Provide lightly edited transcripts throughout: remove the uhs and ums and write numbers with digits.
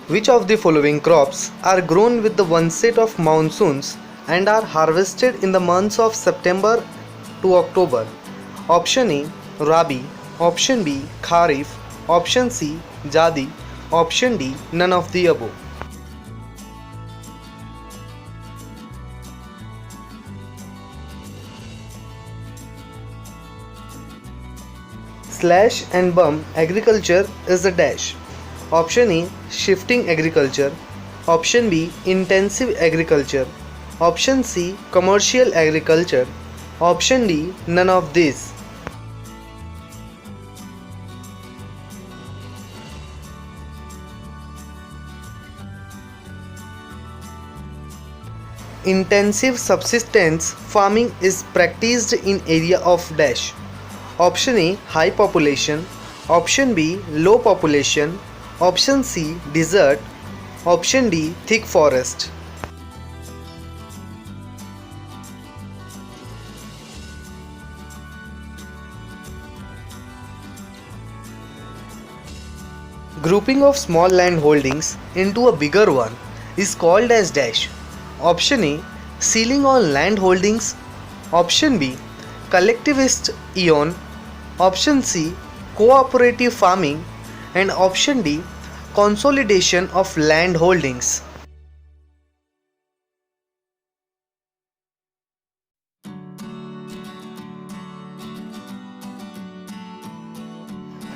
Which of the following crops are grown with the one set of monsoons and are harvested in the months of September to October? Option A Rabi, Option B Kharif, Option C Jadi, Option D none of the above. Slash and bum agriculture is a dash. Option A shifting agriculture, Option B intensive agriculture, Option C commercial agriculture, Option D none of these. Intensive subsistence farming is practiced in area of dash. Option A high population, Option B low population, Option C desert, Option D thick forest. Grouping of small land holdings into a bigger one is called as dash. Option A ceiling on land holdings, Option B collectivist eon, Option C cooperative farming, and Option D consolidation of land holdings.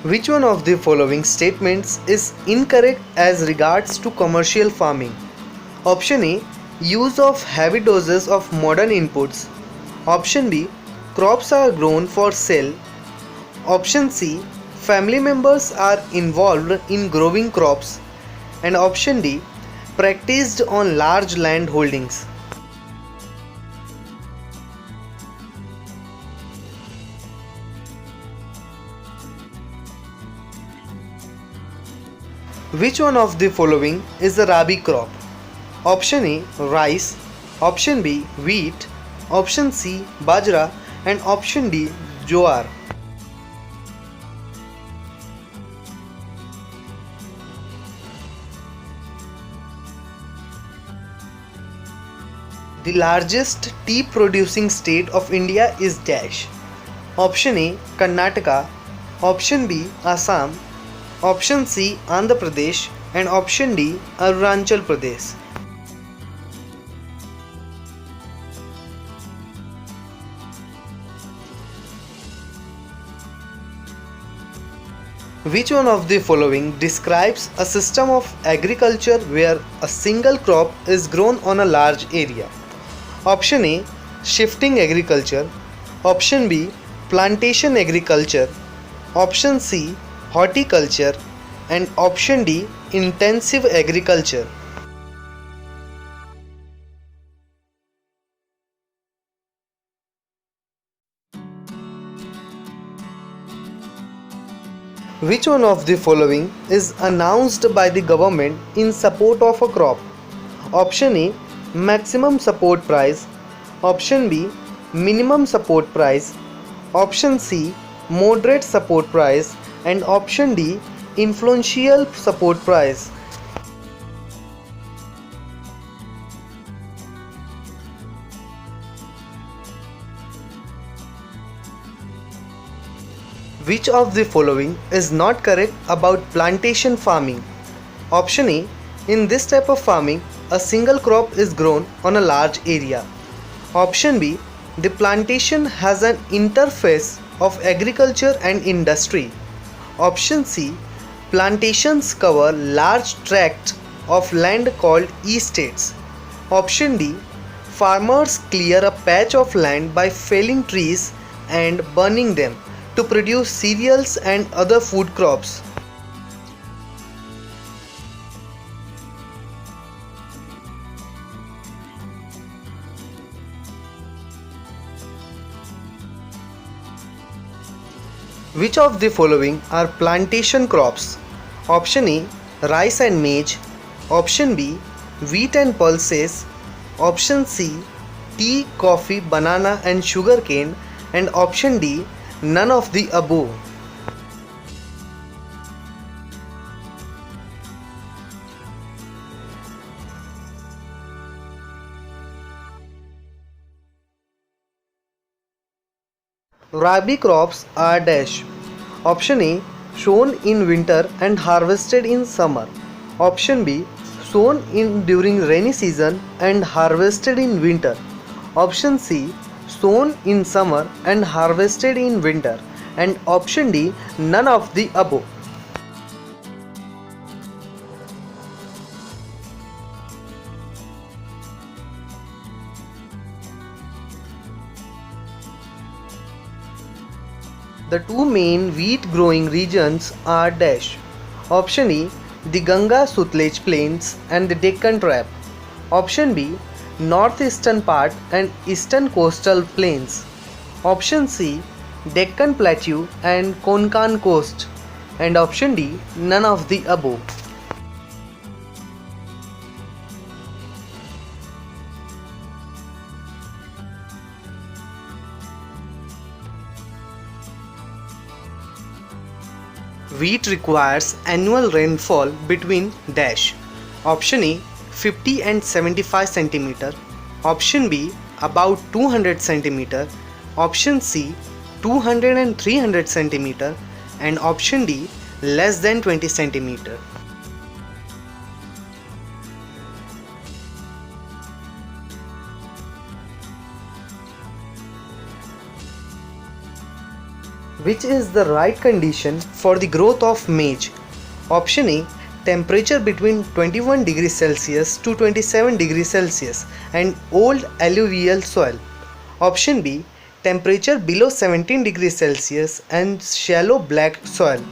Which one of the following statements is incorrect as regards to commercial farming? Option A use of heavy doses of modern inputs, Option B crops are grown for sale, Option C family members are involved in growing crops, and Option D practiced on large land holdings. Which one of the following is a Rabi crop? Option A rice, Option B wheat, Option C bajra, and Option D jowar. The largest tea producing state of India is dash. Option A Karnataka, Option B Assam, Option C Andhra Pradesh, and Option D Arunachal Pradesh. Which one of the following describes a system of agriculture where a single crop is grown on a large area? Option A shifting agriculture, Option B plantation agriculture, Option C horticulture, and Option D intensive agriculture. Which one of the following is announced by the government in support of a crop? Option A maximum support price, Option B minimum support price, Option C moderate support price, and Option D influential support price. Which of the following is not correct about plantation farming? Option A in this type of farming a single crop is grown on a large area. Option B the plantation has an interface of agriculture and industry. Option C plantations cover large tracts of land called estates. Option D farmers clear a patch of land by felling trees and burning them to produce cereals and other food crops. Which of the following are plantation crops? Option A rice and maize, Option B wheat and pulses, Option C tea, coffee, banana and sugarcane, and Option D none of the above. Rabi crops are dash. Option A, sown in winter and harvested in summer. Option B, sown in during rainy season and harvested in winter. Option C, sown in summer and harvested in winter. And option D, none of the above. The two main wheat growing regions are dash. Option E, the Ganga Sutlej plains and the Deccan Trap. Option B, northeastern part and eastern coastal plains. Option C, Deccan Plateau and Konkan coast. And option D, none of the above. Wheat requires annual rainfall between dash. Option A, 50 and 75 centimeter. Option B, about 200 centimeter. Option C, 200 and 300 centimeter. And option D, less than 20 centimeter. Which is the right condition for the growth of maize? Option A, temperature between 21 degrees Celsius to 27 degrees Celsius and old alluvial soil. Option B, temperature below 17 degrees Celsius and shallow black soil.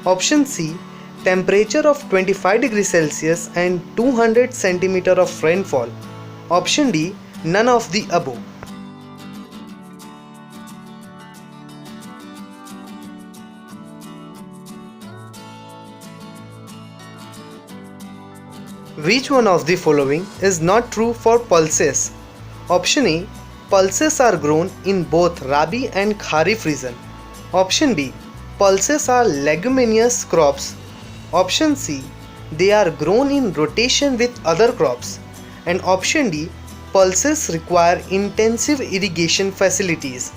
Option C, temperature of 25 degrees Celsius and 200 centimeter of rainfall. Option D, none of the above. Which one of the following is not true for pulses? Option A, pulses are grown in both Rabi and Kharif region. Option B, pulses are leguminous crops. Option C, they are grown in rotation with other crops. And option D, pulses require intensive irrigation facilities.